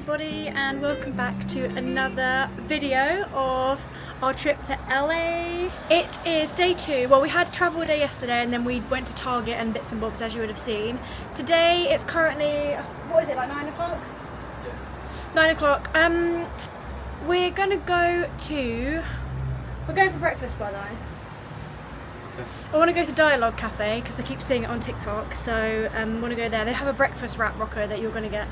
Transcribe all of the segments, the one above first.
everybody and welcome back to another video of our trip to LA. It is day 2. Well, we had a travel day yesterday and then we went to Target and bits and bobs, as you would have seen. Today it's currently, what is it, like 9 o'clock? Yeah. 9 o'clock. We're gonna go to, we're going for breakfast by the way. I want to go to Dialogue Cafe because I keep seeing it on TikTok, so I want to go there. They have a breakfast wrap, Rocco, that you're going to get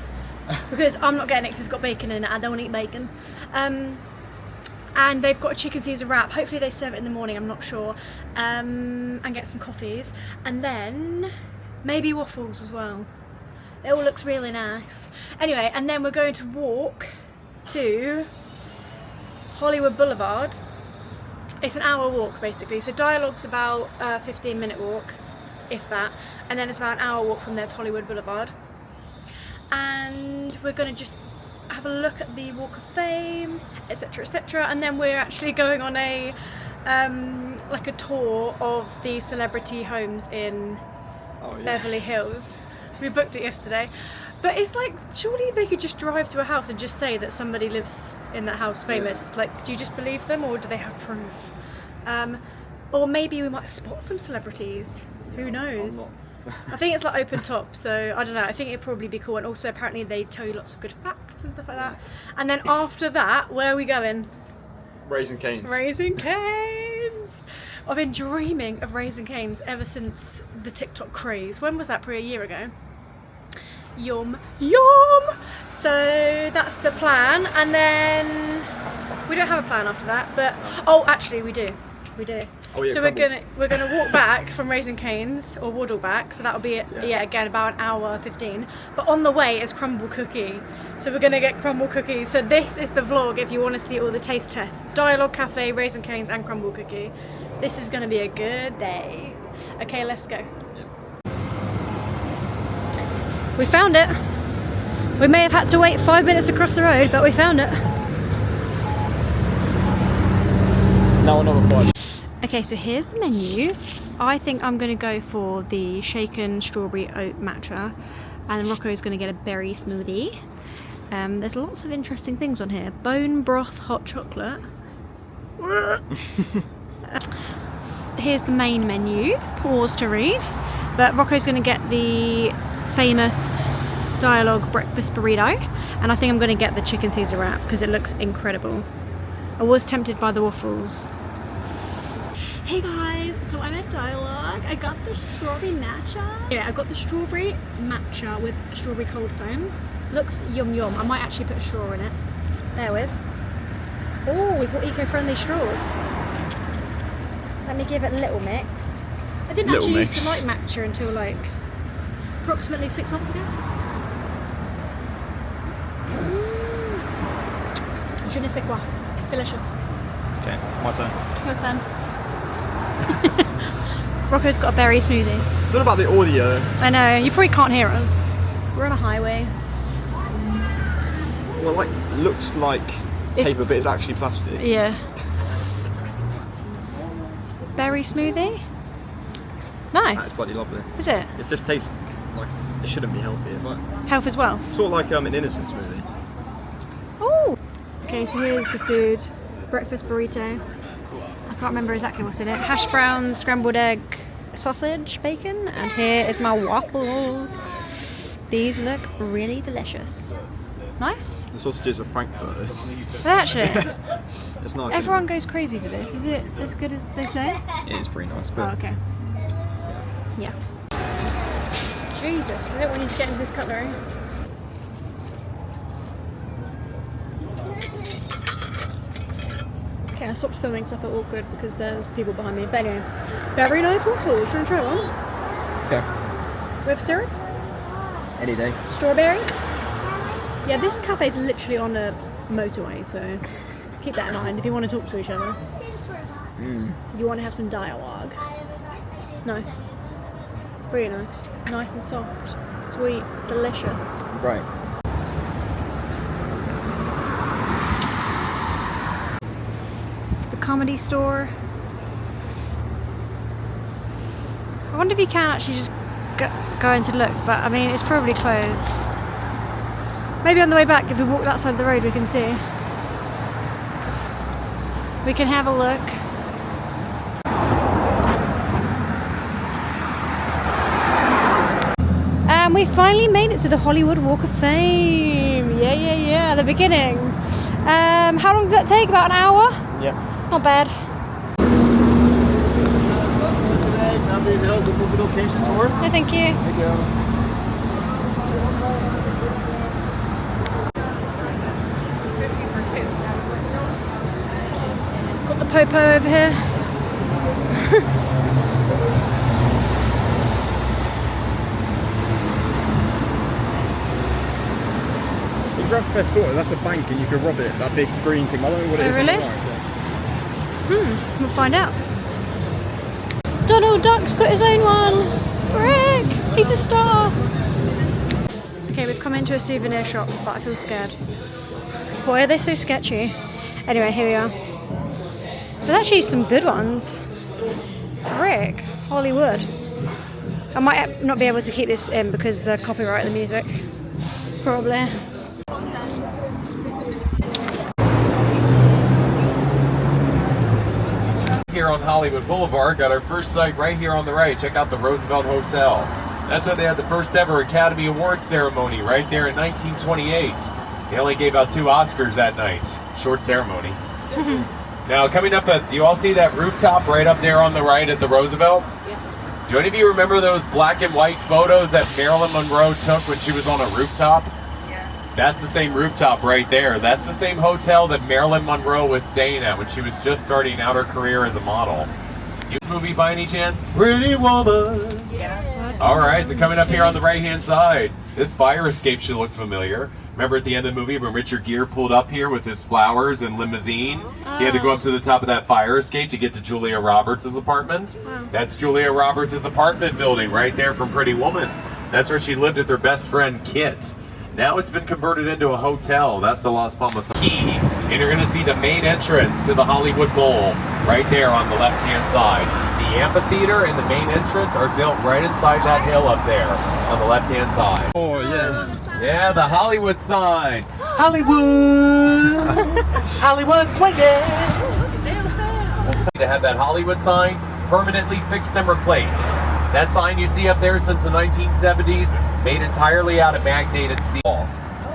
because I'm not getting it because it's got bacon in it. I don't want to eat bacon. And they've got a chicken Caesar wrap. Hopefully they serve it in the morning, I'm not sure. And get some coffees and then maybe waffles as well. It all looks really nice. Anyway, and then we're going to walk to Hollywood Boulevard. It's an hour walk basically, so Dialogue's about a 15-minute walk, if that, and then it's about an hour walk from there to Hollywood Boulevard. And we're going to just have a look at the Walk of Fame, etc, etc, and then we're actually going on a like a tour of the celebrity homes in Beverly Hills. We booked it yesterday, but it's like, surely they could just drive to a house and just say that somebody lives in that house famous. Like, do you just believe them or do they have proof? Or maybe we might spot some celebrities, who knows. I think it's like open top, so I don't know, I think it'd probably be cool. And also apparently they tell you lots of good facts and stuff like that. And then after that, where are we going? Raising Cane's. Raising Cane's! I've been dreaming of Raising Cane's ever since the TikTok craze. When was that? Probably a year ago. Yum yum. So that's the plan, and then we don't have a plan after that, but oh, actually we do. Oh, yeah, so we're gonna walk back from Raising Cane's, or waddle back, so that'll be again about an hour 15, but on the way is crumble cookie, so we're gonna get crumble cookies. So this is the vlog if you want to see all the taste tests: Dialogue Cafe, Raising Cane's and crumble cookie. This is gonna be a good day. Okay, let's go. We found it. We may have had to wait 5 minutes across the road, but we found it. Now another 5. Okay, so here's the menu. I think I'm going to go for the shaken strawberry oat matcha, and Rocco's going to get a berry smoothie. There's lots of interesting things on here. Bone broth hot chocolate. Here's the main menu. Pause to read. But Rocco's going to get the famous Dialogue breakfast burrito, and I think I'm going to get the chicken Caesar wrap because it looks incredible. I was tempted by the waffles. Hey guys, so I'm at Dialogue. I got the strawberry matcha. Yeah, I got the strawberry matcha with strawberry cold foam. Looks yum yum. I might actually put a straw in it. There with. Oh, we've got eco-friendly straws. Let me give it a little mix. I didn't actually used to like matcha until like approximately 6 months ago. Je ne sais quoi. Delicious. Okay, my turn. Your turn. Rocco's got a berry smoothie. I don't know about the audio. I know, you probably can't hear us. We're on a highway. Well, like, looks like paper, but it's actually plastic. Yeah. Berry smoothie? Nice. That's bloody lovely. Is it? It just tastes like it shouldn't be healthy, is it? Health as well. It's sort of like an innocent smoothie. Oh. Okay, so here's the food. Breakfast burrito. I can't remember exactly what's in it. Hash browns, scrambled egg, sausage, bacon, and here is my waffles. These look really delicious. Nice. The sausages are frankfurters. Actually, It's nice. everyone goes crazy for this. Is it as good as they say? It is pretty nice. But Oh, okay. Yeah. Jesus, I don't want you to get into this cutlery. Okay, I stopped filming because I felt awkward because there's people behind me. But anyway, very nice waffles. Should I try one? Okay. With syrup? Any day. Strawberry? Yeah, this cafe's literally on a motorway, so keep that in mind if you want to talk to each other. You want to have some dialogue. Nice. Really nice. Nice and soft. Sweet. Delicious. Right. The comedy store. I wonder if you can actually just go in to look, but I mean, it's probably closed. Maybe on the way back, if we walk that side of the road, we can see. We can have a look. And we finally made it to the Hollywood Walk of Fame. Yeah, the beginning. How long did that take? About an hour? Yep. Not bad. Location tours. No, thank you. Thank you. Got the popo over here. You grab Fifth Door, that's a bank and you can rob it, that big green thing. I don't know what it is. Really? On the right, We'll find out. Donald Duck's got his own one. Frick! He's a star. Okay, we've come into a souvenir shop, but I feel scared. Why are they so sketchy? Anyway, here we are. There's actually some good ones. Frick! Hollywood. I might not be able to keep this in because the copyright of the music. Probably. Here on Hollywood Boulevard, got our first site right here on the right. Check out the Roosevelt Hotel. That's where they had the first ever Academy Award ceremony right there in 1928. They only gave out 2 Oscars that night. Short ceremony. Now coming up, do you all see that rooftop right up there on the right at the Roosevelt? Yeah. Do any of you remember those black and white photos that Marilyn Monroe took when she was on a rooftop? That's the same rooftop right there. That's the same hotel that Marilyn Monroe was staying at when she was just starting out her career as a model. You this movie by any chance? Pretty Woman. Yeah. All right, so coming up here on the right-hand side, this fire escape should look familiar. Remember at the end of the movie when Richard Gere pulled up here with his flowers and limousine? He had to go up to the top of that fire escape to get to Julia Roberts' apartment. Wow. That's Julia Roberts' apartment building right there from Pretty Woman. That's where she lived with her best friend, Kit. Now it's been converted into a hotel. That's the Las Palmas Key. And you're going to see the main entrance to the Hollywood Bowl right there on the left-hand side. The amphitheater and the main entrance are built right inside that hill up there on the left-hand side. Oh, yeah. Yeah, the Hollywood sign. Hollywood! Hollywood swinging! To have that Hollywood sign permanently fixed and replaced. That sign you see up there since the 1970s, made entirely out of magneted steel.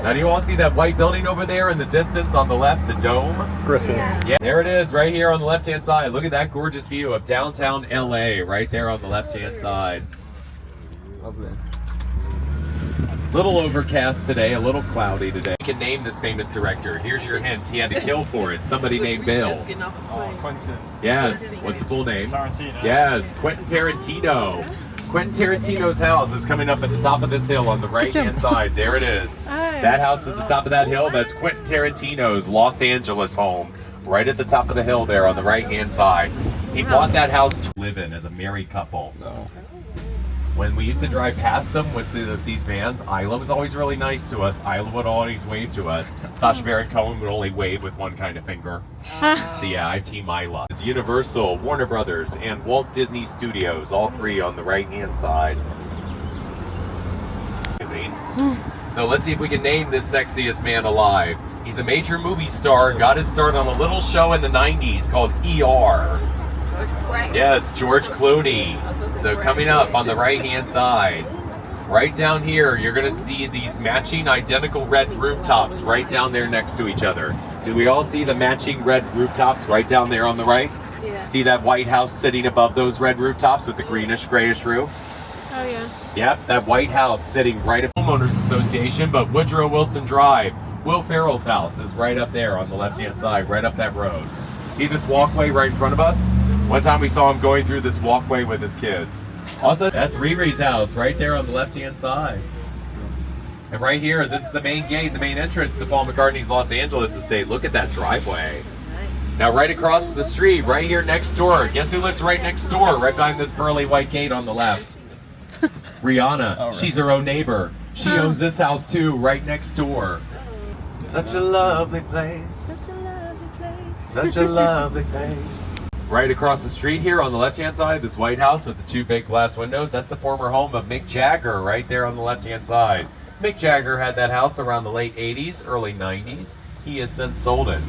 Now do you all see that white building over there in the distance on the left, the dome? Griffith. Yeah, there it is right here on the left-hand side. Look at that gorgeous view of downtown LA right there on the left-hand side. Lovely. Little overcast today, a little cloudy today. You can name this famous director. Here's your hint. He had to kill for it. Somebody named Bill. Oh, Quentin. Yes. What's the full name? Tarantino. Yes, Quentin Tarantino. Quentin Tarantino's house is coming up at the top of this hill on the right-hand side. There it is. That house at the top of that hill, that's Quentin Tarantino's Los Angeles home. Right at the top of the hill there on the right-hand side. He bought that house to live in as a married couple. No. When we used to drive past them with these vans, Isla was always really nice to us. Isla would always wave to us. Sacha Baron Cohen would only wave with one kind of finger. So yeah, I team Isla. It's Universal, Warner Brothers, and Walt Disney Studios, all 3 on the right-hand side. So let's see if we can name this sexiest man alive. He's a major movie star, got his start on a little show in the 90s called ER. Yes, George Clooney. So coming up on the right-hand side, right down here, you're going to see these matching identical red rooftops right down there next to each other. Do we all see the matching red rooftops right down there on the right? Yeah. See that White House sitting above those red rooftops with the greenish, grayish roof? Oh, yeah. Yep, that White House sitting right at Homeowners Association, but Woodrow Wilson Drive, Will Ferrell's house is right up there on the left-hand side, right up that road. See this walkway right in front of us? One time we saw him going through this walkway with his kids. Also, that's Riri's house right there on the left-hand side. And right here, this is the main gate, the main entrance to Paul McCartney's Los Angeles estate. Look at that driveway. Now right across the street, right here next door, guess who lives right next door, right behind this pearly white gate on the left? Rihanna. Oh, right. She's her own neighbor. She owns this house too, right next door. Such a lovely place. Such a lovely place. Such a lovely place. Right across the street here on the left-hand side, this White House with the 2 big glass windows, that's the former home of Mick Jagger right there on the left-hand side. Mick Jagger had that house around the late 80s, early 90s. He has since sold it.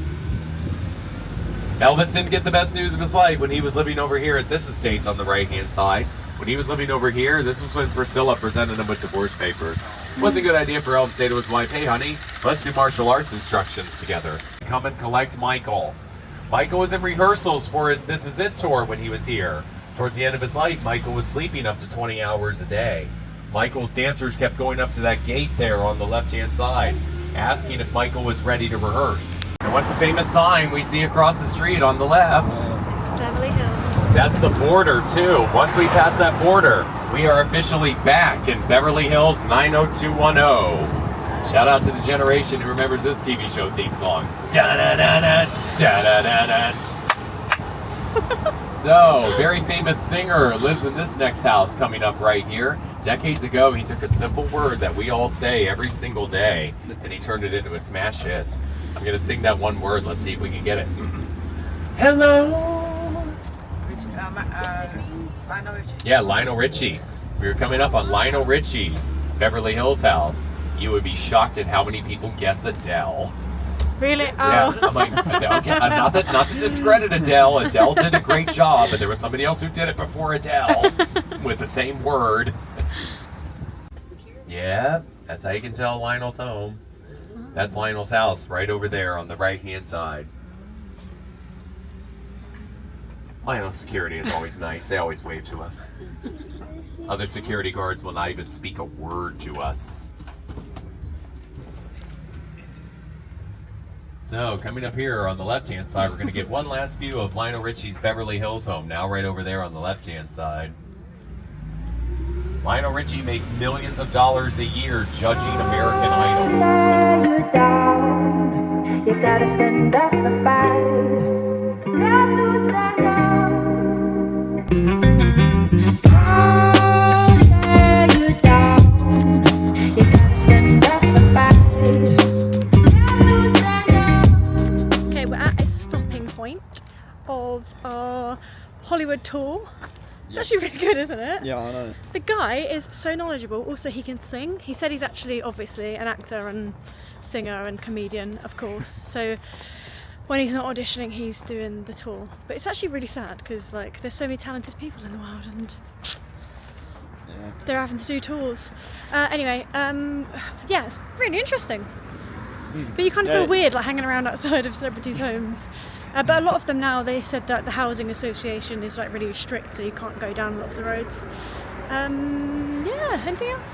Elvis didn't get the best news of his life when he was living over here at this estate on the right-hand side. When he was living over here, this was when Priscilla presented him with divorce papers. It wasn't a good idea for Elvis to say to his wife, "Hey honey, let's do martial arts instructions together." Come and collect Michael. Michael was in rehearsals for his This Is It tour when he was here. Towards the end of his life, Michael was sleeping up to 20 hours a day. Michael's dancers kept going up to that gate there on the left-hand side, asking if Michael was ready to rehearse. And what's the famous sign we see across the street on the left? Beverly Hills. That's the border too. Once we pass that border, we are officially back in Beverly Hills 90210. Shout out to the generation who remembers this TV show theme song. Da-da-da-da, da-da-da-da. So, very famous singer lives in this next house coming up right here. Decades ago, he took a simple word that we all say every single day, and he turned it into a smash hit. I'm going to sing that one word. Let's see if we can get it. Hello. Lionel Richie. Yeah, Lionel Richie. We were coming up on Lionel Richie's Beverly Hills house. You would be shocked at how many people guess Adele. Really? Oh. Yeah, I'm like, okay, not to discredit Adele. Adele did a great job, but there was somebody else who did it before Adele with the same word. Yeah, that's how you can tell Lionel's home. That's Lionel's house right over there on the right-hand side. Lionel's security is always nice. They always wave to us. Other security guards will not even speak a word to us. So, coming up here on the left-hand side, we're going to get one last view of Lionel Richie's Beverly Hills home, now right over there on the left-hand side. Lionel Richie makes millions of dollars a year judging American Idol. You gotta stand up and fight. Got to stand up. Don't tear you down. You gotta stand up and fight. Okay, we're at a stopping point of our Hollywood tour. It's actually really good, isn't it? Yeah, I know. The guy is so knowledgeable. Also, he can sing. He said he's actually obviously an actor and singer and comedian, of course. So when he's not auditioning, he's doing the tour. But it's actually really sad because like there's so many talented people in the world and they're having to do tours. Anyway, yeah, it's really interesting. But you kind of feel weird like hanging around outside of celebrities' homes. But a lot of them now, they said that the housing association is like really strict, so you can't go down a lot of the roads. Yeah, anything else?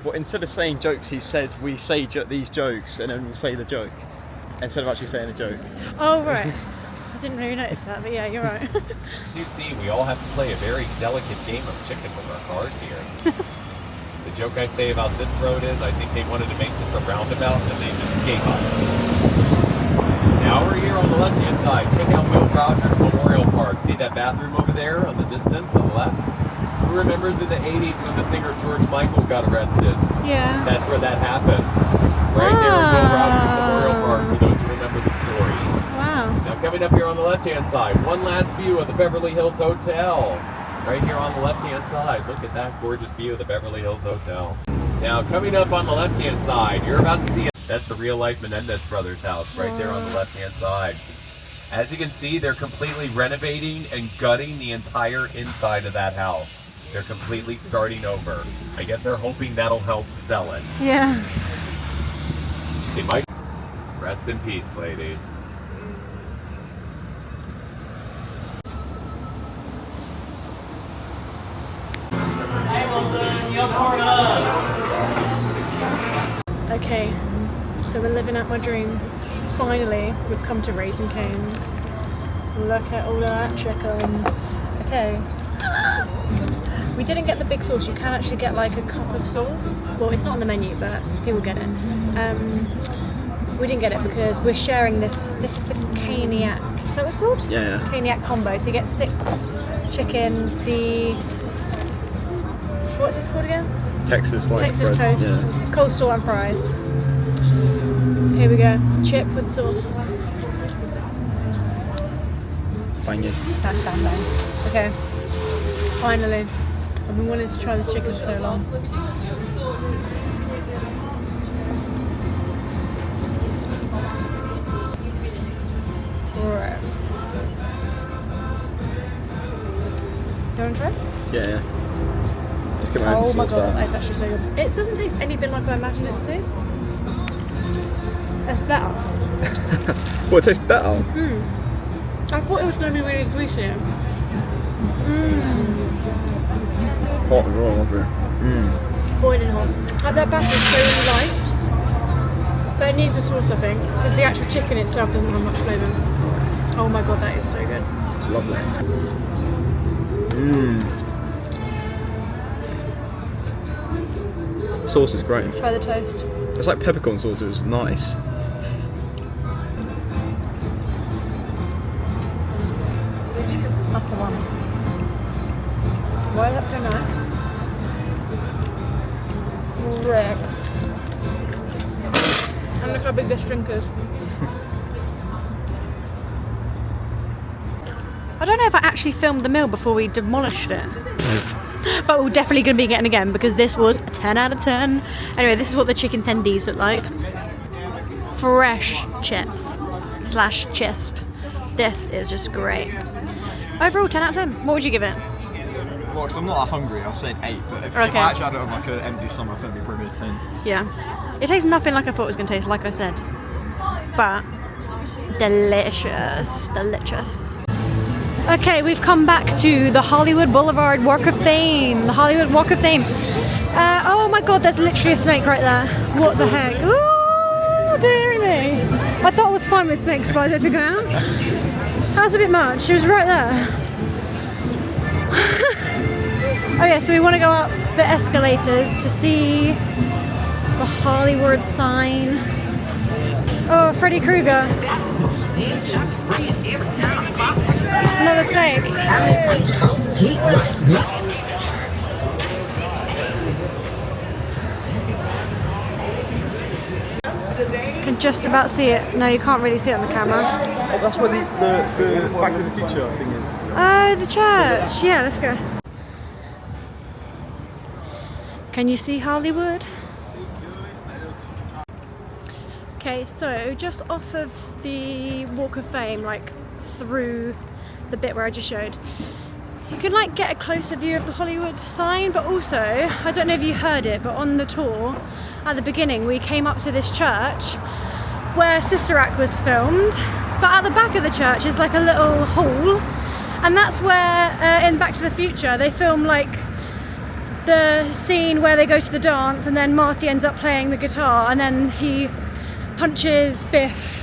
Well, instead of saying jokes, he says we say these jokes and then we'll say the joke instead of actually saying a joke. Oh, right. I didn't really notice that, but yeah, you're right. As you see, we all have to play a very delicate game of chicken with our cars here. The joke I say about this road is I think they wanted to make this a roundabout and they just gave up. Now we're here on the left-hand side. Check out Will Rogers Memorial Park. See that bathroom over there on the distance on the left? Who remembers in the 80s when the singer George Michael got arrested? Yeah. That's where that happened. Right there at Will Rogers Memorial Park, for those who remember the story. Wow. Now coming up here on the left-hand side, one last view of the Beverly Hills Hotel. Right here on the left-hand side. Look at that gorgeous view of the Beverly Hills Hotel. Now coming up on the left-hand side, you're about to see that's the real-life Menendez brothers house right there on the left-hand side. As you can see, they're completely renovating and gutting the entire inside of that house. They're completely starting over. I guess they're hoping that'll help sell it. Yeah. They might. Rest in peace, ladies. Okay, so we're living out my dream. Finally, we've come to Raising Cane's. Look at all of that chicken. Okay. We didn't get the big sauce. You can actually get like a cup of sauce. Well, it's not on the menu, but people get it. We didn't get it because we're sharing this. This is the Caniac. Is that what it's called? Yeah. Caniac combo. So you get 6 chickens. What is this called again? Texas Texas bread. toast, Yeah. coleslaw and fries. Here we go. Chip with sauce. Banging. Bang, bang, bang. Okay. Finally. I've been wanting to try this chicken for so long. Right. Do you want to try? Yeah. Just get my own Oh my sauce god, out. it's actually so good. It doesn't taste anything like I imagined it to taste. It's better. Well, it tastes better. I thought it was going to be really greasy. Hot and raw, wasn't it? Boiling hot. Like that batter is so light, but it needs a sauce, I think, because the actual chicken itself doesn't have much flavour. Oh my god, that is so good. It's lovely. The sauce is great. Try the toast. It's like peppercorn sauce, it was nice. That's the one. Why is that so nice? Rick. And look how big this drink is. I don't know if I actually filmed the meal before we demolished it. But we're definitely going to be getting again because this was a 10 out of 10. Anyway, this is what the chicken tendies look like. Fresh chips / chisp. This is just great. Overall, 10 out of 10. What would you give it? Well, because I'm not that hungry, I'll say an 8, but if I actually had it on like an empty stomach, I think it'd be probably a 10. Yeah. It tastes nothing like I thought it was going to taste, like I said. But delicious. Delicious. Okay, we've come back to the Hollywood Boulevard Walk of Fame. The Hollywood Walk of Fame. Oh my god, there's literally a snake right there. What the heck? Oh, dearie me. I thought I was fine with snakes, but I didn't figure out. That was a bit much. It was right there. Oh yeah, so we want to go up the escalators to see the Hollywood sign. Oh, Freddy Krueger. Another snake. You can just about see it. No, you can't really see it on the camera. Oh, that's where the Back to the Future thing is. Oh, the church. Yeah, let's go. Can you see Hollywood? Okay, so just off of the Walk of Fame, like through the bit where I just showed, you can like get a closer view of the Hollywood sign, but also, I don't know if you heard it, but on the tour at the beginning we came up to this church where Sister Act was filmed, but at the back of the church is like a little hall, and that's where in Back to the Future they film like the scene where they go to the dance and then Marty ends up playing the guitar and then he punches Biff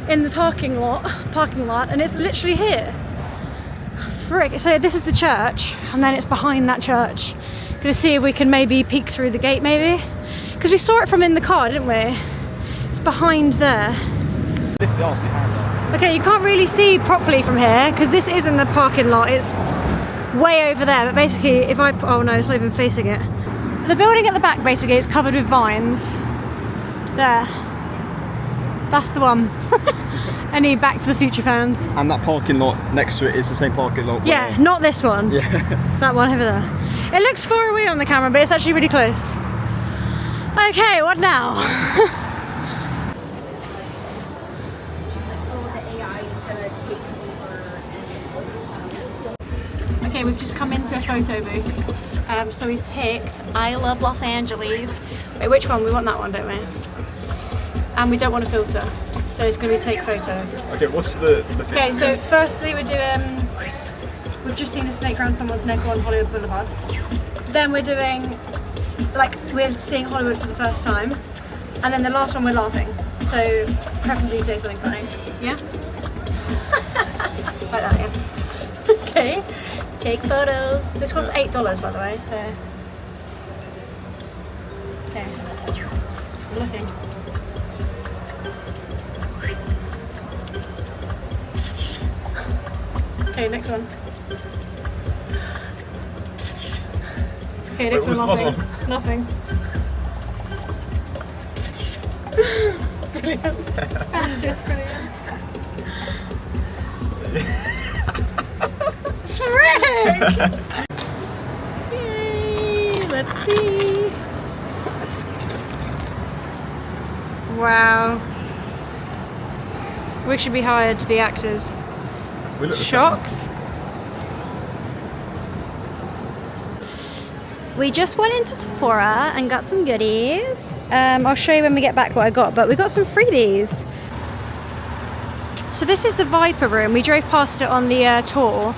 in the parking lot, and it's literally here. Frick. So this is the church, and then it's behind that church. Gonna see if we can maybe peek through the gate, maybe, because we saw it from in the car, didn't we? It's behind there. Lift it up behind. Okay, you can't really see properly from here because this isn't the parking lot. It's way over there. But basically, if I oh no, it's not even facing it. The building at the back basically is covered with vines. There. That's the one. Any Back to the Future fans? And that parking lot next to it is the same parking lot. Yeah, not this one. Yeah. That one over there. It looks far away on the camera, but it's actually really close. Okay, what now? Okay, we've just come into a photo booth. So we've picked I Love Los Angeles. Wait, which one? We want that one, don't we? And we don't want a filter, so it's going to be take photos. Okay, what's the Okay, so firstly we're doing, we've just seen a snake around someone's neck on Hollywood Boulevard. Then we're doing, like, we're seeing Hollywood for the first time. And then the last one we're laughing. So preferably say something funny. Yeah? Like that, yeah. Okay, take photos. This costs $8 by the way, so. Okay, I'm looking. Okay, next one. Okay, next one, nothing. Nothing. Brilliant. That's just brilliant. Frick! Yay! Let's see. Wow. We should be hired to be actors. We look the same. Shocked? We just went into Sephora and got some goodies. I'll show you when we get back what I got, but we got some freebies. So this is the Viper Room. We drove past it on the tour.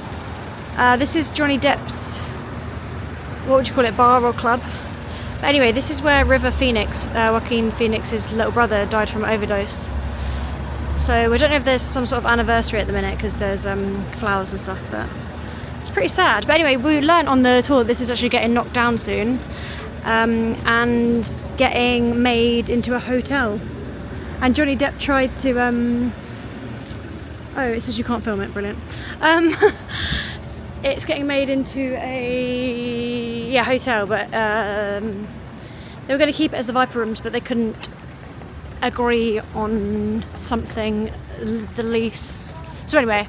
This is Johnny Depp's, what would you call it, bar or club? But anyway, this is where River Phoenix, Joaquin Phoenix's little brother, died from overdose. So we don't know if there's some sort of anniversary at the minute because there's flowers and stuff, but it's pretty sad. But anyway, we learned on the tour this is actually getting knocked down soon and getting made into a hotel. And Johnny Depp tried to, oh, it says you can't film it, brilliant. It's getting made into a, yeah, hotel, but they were going to keep it as the Viper Rooms, but they couldn't agree on something, the lease. So anyway,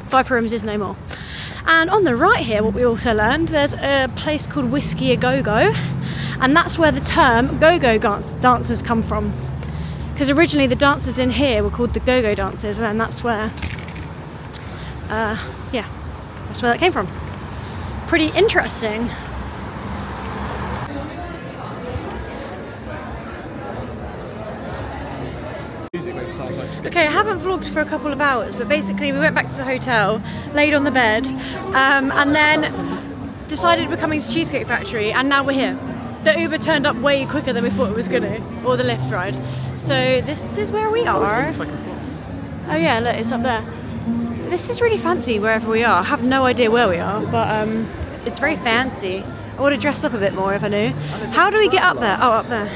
Viper Rooms is no more. And on the right here, what we also learned, there's a place called Whiskey A Go Go, and that's where the term go-go dancers come from. Because originally the dancers in here were called the go-go dancers, and that's where, yeah, that's where that came from. Pretty interesting. Okay, I haven't vlogged for a couple of hours, but basically we went back to the hotel, laid on the bed, and then decided we're coming to Cheesecake Factory, and now we're here. The Uber turned up way quicker than we thought it was gonna, or the Lyft ride. So this is where we are. Oh yeah, look, it's up there. This is really fancy wherever we are. I have no idea where we are, but it's very fancy. I would have dressed up a bit more if I knew. How do we get up there? Oh, up there.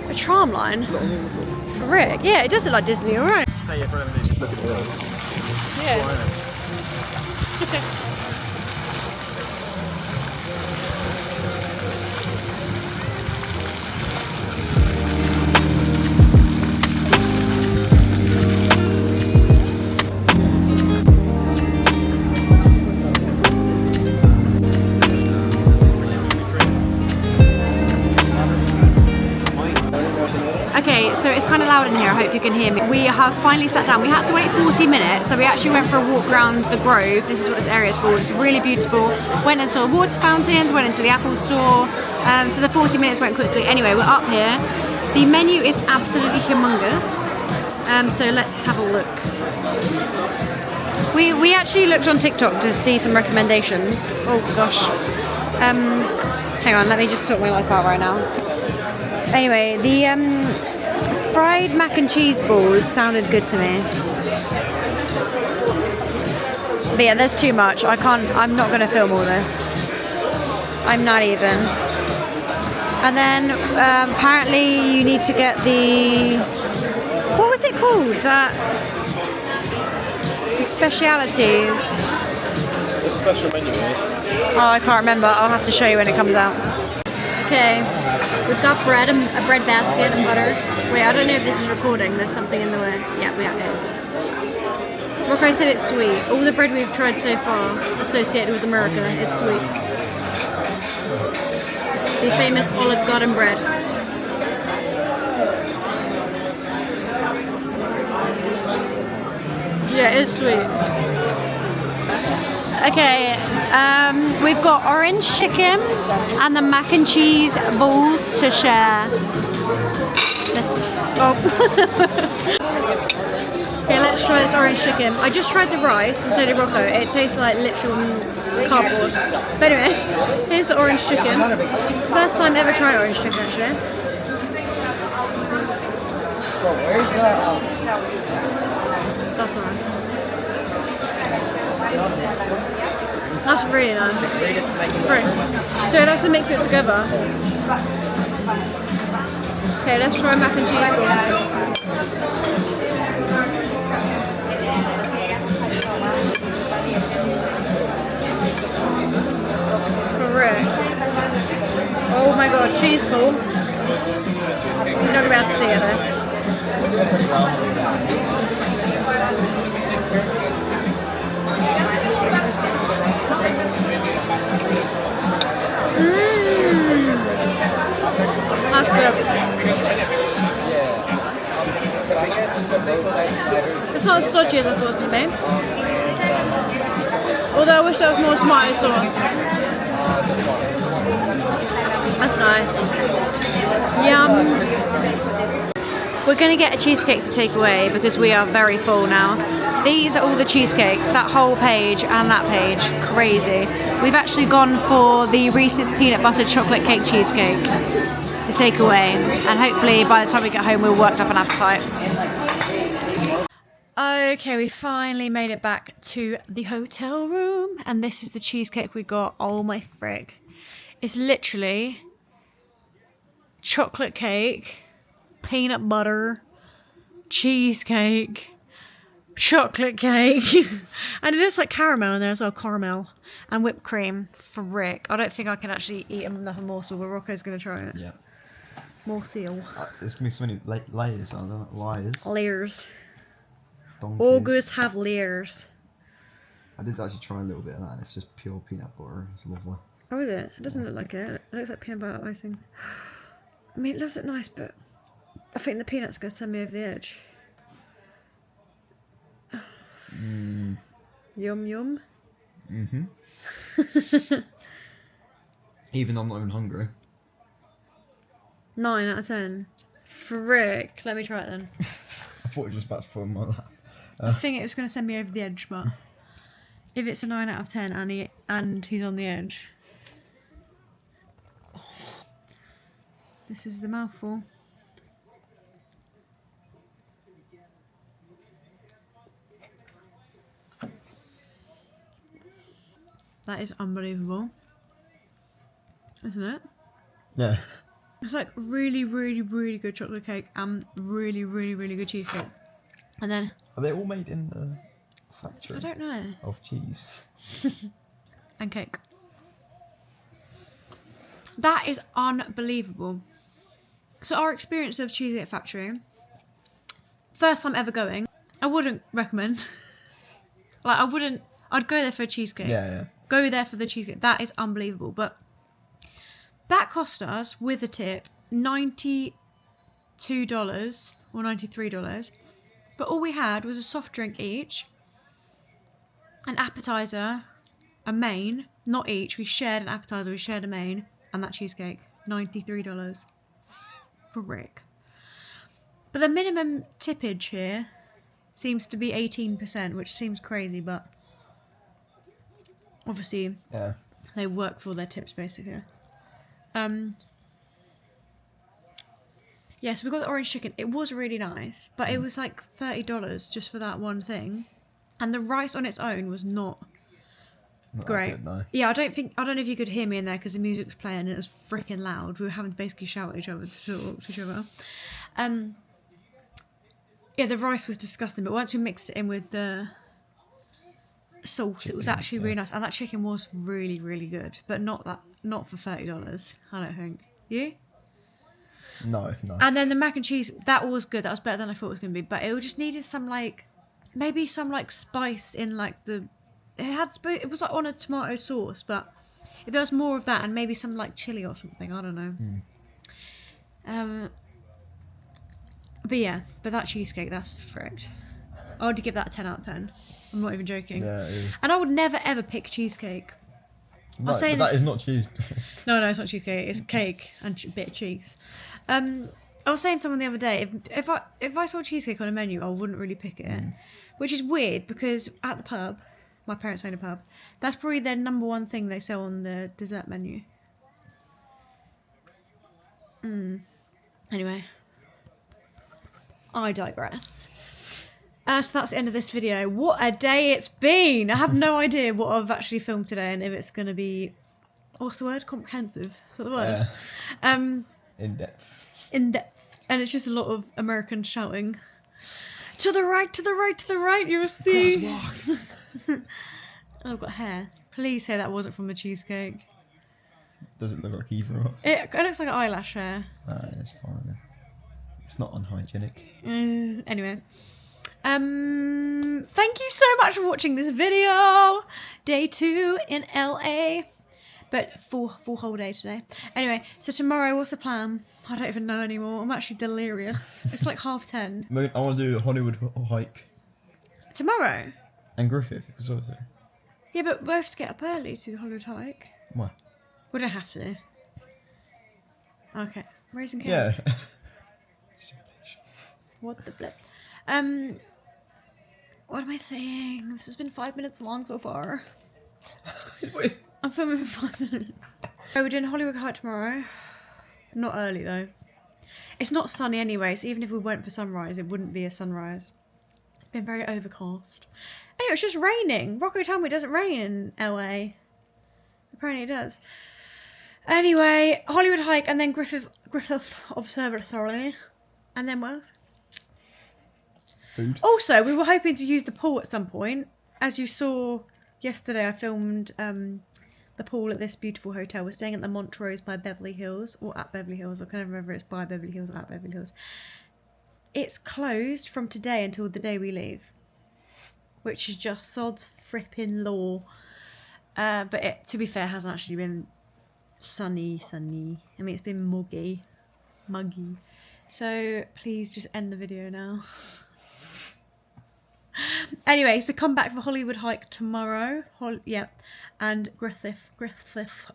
A tram line? For Rick? Yeah, it does look like Disney, alright. Stay here for a minute, just look at the hills. Yeah. Okay, so it's kind of loud in here, I hope you can hear me. We have finally sat down. We had to wait 40 minutes, so we actually went for a walk around the Grove. This is what this area is called. It's really beautiful. Went and saw water fountains, went into the Apple store. So the 40 minutes went quickly. Anyway, we're up here. The menu is absolutely humongous. So let's have a look. We actually looked on TikTok to see some recommendations. Oh gosh. Hang on, let me just sort my life out right now. Anyway, the fried mac and cheese balls sounded good to me. But yeah, there's too much. I'm not going to film all this. I'm not even. And then apparently you need to get the, what was it called? The specialities. A special menu, eh? Oh, I can't remember. I'll have to show you when it comes out. Okay, we've got bread, a bread basket and butter. Wait, I don't know if this is recording. There's something in the way. Yeah, we have it. Rocco said it's sweet. All the bread we've tried so far associated with America is sweet. The famous Olive Garden bread. Yeah, it is sweet. Okay, we've got orange chicken and the mac and cheese balls to share. Okay, let's try this orange chicken. I just tried the rice and so did Rocco. It tastes like literal cardboard. But anyway, here's the orange chicken. First time ever tried orange chicken actually. Where's that? That's nice. That's really nice. Right. So let's mix it together. Okay, let's try mac and cheese balls. Correct. Oh my god, cheese ball. You're not about to see it though. That's good. stodgy as I thought it was going to be. Although I wish there was more tomato sauce. That's nice. Yum. We're going to get a cheesecake to take away because we are very full now. These are all the cheesecakes, that whole page and that page. Crazy. We've actually gone for the Reese's peanut butter chocolate cake cheesecake to take away, and hopefully by the time we get home we'll worked up an appetite. Okay, we finally made it back to the hotel room, and this is the cheesecake we got. Oh my frick. It's literally chocolate cake, peanut butter, cheesecake, chocolate cake, and it is like caramel in there as well, caramel, and whipped cream. Frick. I don't think I can actually eat another morsel, but Rocco's going to try it. Yeah. Morsel. There's going to be so many layers, aren't there? Layers. Layers. Donkeys. August have layers. I did actually try a little bit of that, and it's just pure peanut butter. It's lovely. Oh, is it? It doesn't look like it. It looks like peanut butter icing. I mean, it does look nice, but I think the peanut's going to send me over the edge. Yum, yum. Even though I'm not even hungry. 9 out of 10. Frick. Let me try it then. I thought it was just about to fall in my lap. I think it was going to send me over the edge, but if it's a 9 out of 10 and he's on the edge. This is the mouthful. That is unbelievable. Isn't it? Yeah. It's like really, really, really good chocolate cake and really, really, really good cheesecake. And then... Are they all made in the factory? I don't know. Of cheese. And cake. That is unbelievable. So our experience of Cheesecake Factory, first time ever going, I wouldn't recommend. Like, I'd go there for a cheesecake. Yeah. Go there for the cheesecake. That is unbelievable. But that cost us, with a tip, $92 or $93. But all we had was a soft drink each, an appetizer, a main, not each. We shared an appetizer, we shared a main, and that cheesecake. $93. Frick. But the minimum tippage here seems to be 18%, which seems crazy, but obviously they work for their tips basically. Yeah, so we got the orange chicken. It was really nice, but it was like $30 just for that one thing, and the rice on its own was not great. Good, no. Yeah, I don't know if you could hear me in there because the music was playing and it was freaking loud. We were having to basically shout at each other to talk to each other. Yeah, the rice was disgusting, but once we mixed it in with the sauce, chicken, it was actually really nice, and that chicken was really, really good, but not for $30. I don't think. You? No. And then the mac and cheese, that was good. That was better than I thought it was going to be, but it just needed some maybe some spice in the. It was like on a tomato sauce, but if there was more of that and maybe some chili or something, I don't know. But yeah, that cheesecake, that's fricked. I would give that a 10 out of 10. I'm not even joking. Yeah. And I would never ever pick cheesecake. No, but that is not cheese. No, it's not cheesecake. It's cake and a bit of cheese. I was saying to someone the other day, if I saw cheesecake on a menu, I wouldn't really pick it. Which is weird because at the pub, my parents own a pub, that's probably their number one thing they sell on the dessert menu. Anyway, I digress. So that's the end of this video. What a day it's been! I have no idea what I've actually filmed today and if it's going to be... What's the word? Comprehensive. Is that the word? In depth. In depth. And it's just a lot of Americans shouting, "To the right, to the right, to the right, you will see." Oh, I've got hair. Please say that wasn't from the cheesecake. Doesn't look like either of us. It looks like eyelash hair. It's fine. It's not unhygienic. Anyway. Thank you so much for watching this video. Day 2 in LA. But full whole day today. Anyway, so tomorrow, what's the plan? I don't even know anymore. I'm actually delirious. It's like 10:30. I want to do a Hollywood hike. Tomorrow? And Griffith was also. Yeah, but we have to get up early to the Hollywood hike. Why? We don't have to. Okay. Raising cakes. Yeah. What the blip? What am I saying? This has been 5 minutes long so far. Wait. I'm filming for 5 minutes. Oh, we're doing a Hollywood hike tomorrow. Not early though. It's not sunny anyway, so even if we went for sunrise, it wouldn't be a sunrise. It's been very overcast. Anyway, it's just raining. Rocco told me it doesn't rain in LA. Apparently it does. Anyway, Hollywood hike and then Griffith Observatory. And then what else? Food. Also, we were hoping to use the pool at some point. As you saw yesterday, I filmed the pool at this beautiful hotel. We're staying at the Montrose by Beverly Hills, or at Beverly Hills. I can't remember if it's by Beverly Hills or at Beverly Hills. It's closed from today until the day we leave, which is just sod's fripping law. But it, to be fair, hasn't actually been sunny. I mean, it's been muggy. So please just end the video now. Anyway, so come back for Hollywood hike tomorrow. And Griffith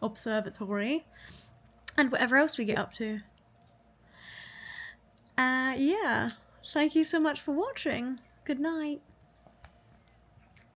Observatory, and whatever else we get up to. Yeah. Thank you so much for watching. Good night.